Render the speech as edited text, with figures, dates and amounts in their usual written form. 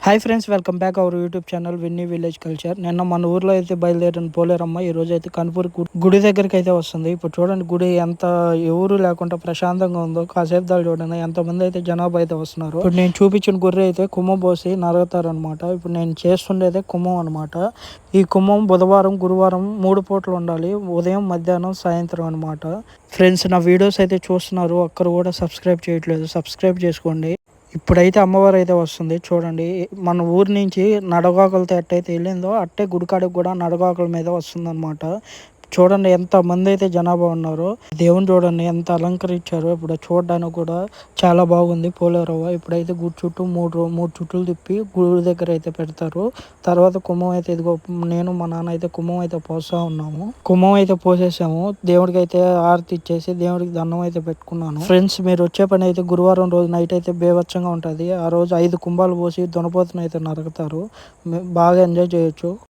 Hi friends, welcome back our YouTube channel Vinni village culture. నిన్న మన ఊర్లో అయితే బయలుదేరిన పోలేరమ్మ ఈ రోజు అయితే కనుపూర్ గుడి దగ్గరికి అయితే వస్తుంది. ఇప్పుడు చూడండి గుడి ఎంత ఎవరు లేకుండా ప్రశాంతంగా ఉందో. కాసేపు దాలు చూడండి ఎంతమంది అయితే జనాభా అయితే వస్తున్నారు. ఇప్పుడు నేను చూపించిన గుర్రె అయితే కుమ్మం పోసి నరుగుతారనమాట. ఇప్పుడు నేను చేస్తుండేదే కుమ్మం అనమాట. ఈ కుమ్మం బుధవారం గురువారం 3 పూటలు ఉండాలి. ఉదయం మధ్యాహ్నం సాయంత్రం అనమాట. ఫ్రెండ్స్, నా వీడియోస్ అయితే చూస్తున్నారు, ఒక్కరు కూడా సబ్స్క్రైబ్ చేయట్లేదు, సబ్స్క్రైబ్ చేసుకోండి. ఇప్పుడైతే అమ్మవారు అయితే వస్తుంది చూడండి. మన ఊరి నుంచి నడగాకులతో ఎట్టయితే వెళ్ళిందో అట్టే గుడికాడికి కూడా నడగాకుల మీద వస్తుంది అనమాట. చూడండి ఎంత మంది అయితే జనాభా ఉన్నారో. దేవుని చూడండి ఎంత అలంకరించారో. ఇప్పుడు చూడడానికి కూడా చాలా బాగుంది పోలేరవ్వ. ఇప్పుడైతే గుడి చుట్టూ మూడు చుట్లు తిప్పి గుడి దగ్గర అయితే పెడతారు. తర్వాత కుంభం అయితే ఇదిగో నేను మా నాన్న అయితే కుంభం అయితే పోస్తా ఉన్నాము. కుంభం అయితే పోసేసాము. దేవుడికి అయితే ఆరతి ఇచ్చేసి దేవుడికి దండం అయితే పెట్టుకున్నాను. ఫ్రెండ్స్, మీరు వచ్చే పని అయితే గురువారం రోజు నైట్ అయితే బేవచ్చంగా ఉంటుంది. ఆ రోజు 5 కుంభాలు పోసి దునపోతును అయితే నరుకుతారు. బాగా ఎంజాయ్ చేయొచ్చు.